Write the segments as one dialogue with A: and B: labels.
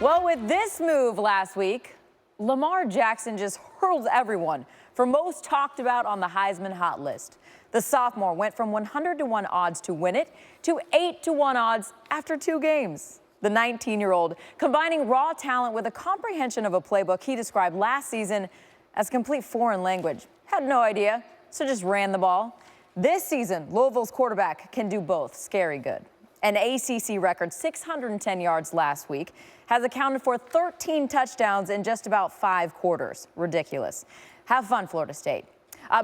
A: Well, with this move last week, Lamar Jackson just hurls everyone for most talked about on the Heisman hot list. The sophomore went from 100-to-1 odds to win it to 8-to-1 odds after 2 games. The 19-year-old combining raw talent with a comprehension of a playbook he described last season as complete foreign language. Had no idea, so just ran the ball. This season, Louisville's quarterback can do both. Scary good. An ACC record 610 yards last week, has accounted for 13 touchdowns in just about 5 quarters. Ridiculous. Have fun, Florida State.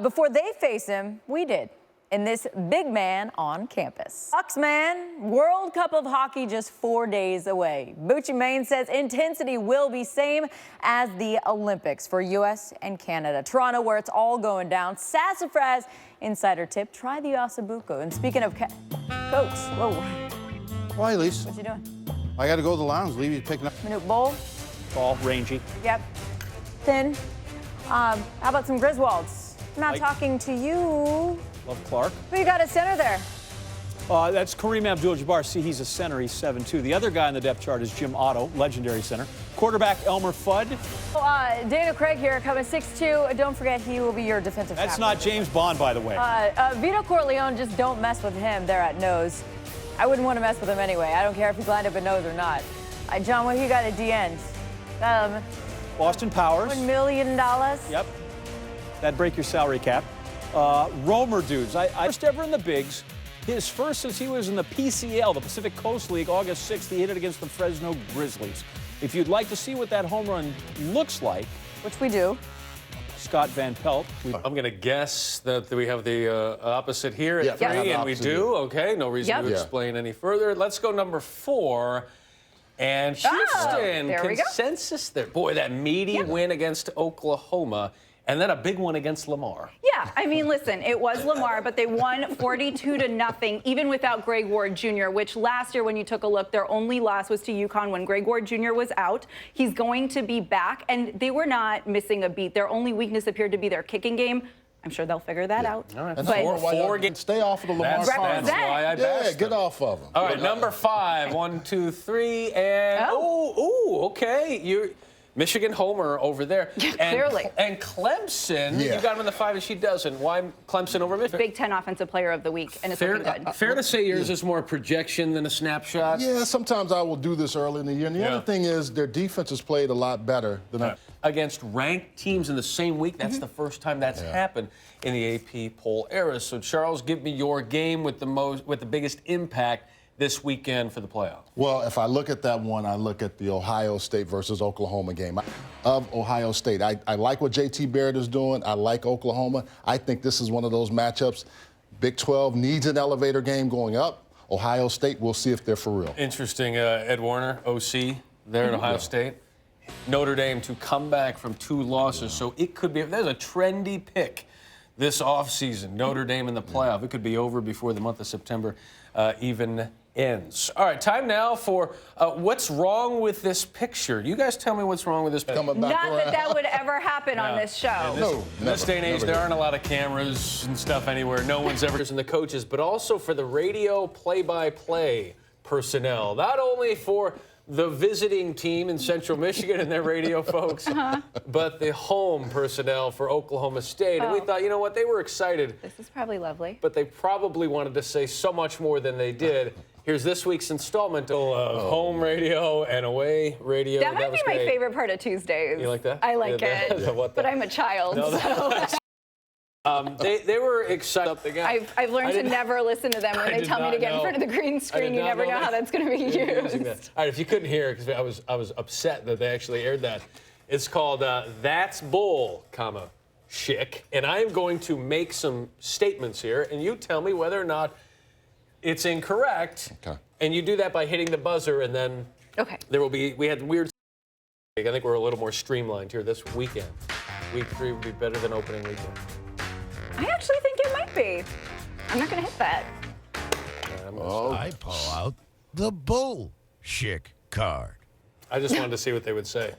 A: Before they face him, we did, in this big man on campus. Bucks man, World Cup of Hockey just 4 days away. Bucci Maine says intensity will be same as the Olympics for U.S. and Canada. Toronto, where it's all going down. Sassafras insider tip, try the Ossobuco. And speaking of Coach, whoa.
B: Why, Lisa?
A: What you doing?
B: I got to go to the lounge. Leave you picking up.
A: Minute bowl.
C: Ball, rangy.
A: Yep. Thin. How about some Griswolds? I'm not
C: Like-
A: talking to you.
C: Love Clark.
A: Who you got at center there?
C: That's Kareem Abdul-Jabbar. See, he's a center. He's 7'2". The other guy on the depth chart is Jim Otto, legendary center. Quarterback Elmer Fudd.
A: Daniel Craig here, coming 6'2". Don't forget, he will be your defensive
C: That's
A: tackle.
C: not James Bond, by the way.
A: Vito Corleone, just don't mess with him there at nose. I wouldn't want to mess with him anyway. I don't care if he's lined up at nose or not. John, what you got at the end?
C: Boston Powers.
A: $1 million.
C: Yep. That'd break your salary cap. Romer dudes. I first ever in the bigs. His first since he was in the PCL, the Pacific Coast League, August 6th. He hit it against the Fresno Grizzlies. If you'd like to see what that home run looks like,
A: Which we do.
C: Scott Van Pelt.
D: I'm going to guess that we have the opposite here at 3,
B: have the
D: and we
B: opposite
D: do.
B: here.
D: Okay, no reason to explain any further. Let's go number 4. And Houston,
A: there we go.
D: consensus there. Boy, that meaty win against Oklahoma, and then a big one against Lamar.
E: Yeah, I mean, listen, it was Lamar, but they won 42-0, even without Greg Ward Jr., which last year, when you took a look, their only loss was to UConn when Greg Ward Jr. was out. He's going to be back, and they were not missing a beat. Their only weakness appeared to be their kicking game. I'm sure they'll figure that out.
D: All right,
B: That's
E: But-
B: four games. Stay off of the Lamar.
D: That's
E: Represent.
D: why I
B: Yeah,
D: bashed
B: get
D: them.
B: off of them.
D: All right, number 5. 1, 2, 3, and okay. Michigan homer over there. And,
E: Clearly.
D: And Clemson, you got him in the 5 and she doesn't. Why Clemson over Michigan?
E: Big Ten Offensive Player of the Week, and it's looking good.
D: Fair to say yours is more a projection than a snapshot?
B: Yeah, sometimes I will do this early in the year. And the other thing is their defense has played a lot better than
D: Against ranked teams in the same week. That's the first time that's happened in the AP poll era. So, Charles, give me your game with the biggest impact this weekend for the playoffs.
B: Well, if I look at that one, I look at the Ohio State versus Oklahoma game. Of Ohio State, I like what J.T. Barrett is doing. I like Oklahoma. I think this is one of those matchups. Big 12 needs an elevator game going up. Ohio State, we'll see if they're for real.
D: Interesting. Ed Warner, OC, there at Ohio State. Notre Dame to come back from 2 losses. So it could be, if there's a trendy pick this offseason, Notre Dame in the playoff, it could be over before the month of September even ends. All right, time now for what's wrong with this picture. You guys tell me what's wrong with this picture.
E: Not that would ever happen on this show.
D: In this day and age, there aren't a lot of cameras and stuff anywhere. No one's ever in the coaches, but also for the radio play-by-play personnel. Not only for the visiting team in Central Michigan and their radio folks, but the home personnel for Oklahoma State. And we thought, you know what, they were excited.
E: This is probably lovely.
D: But they probably wanted to say so much more than they did. Here's this week's installment of home radio and away radio.
E: That might be my
D: great.
E: favorite part of Tuesdays.
D: You like that?
E: I like it. But I'm a child, so.
D: They were excited.
E: I've learned to never listen to them when they tell me to get in front of the green screen. You never know how that's going to be used.
D: All right, if you couldn't hear, because I was upset that they actually aired that. It's called That's Bull, Chick. And I am going to make some statements here, and you tell me whether or not it's incorrect.
B: Okay.
D: And you do that by hitting the buzzer, and then we had weird. I think we're a little more streamlined here this weekend. Week 3 would be better than opening weekend.
E: I actually think it might be. I'm not going to hit that.
F: I pull out the bullshit card.
D: I just wanted to see what they would say.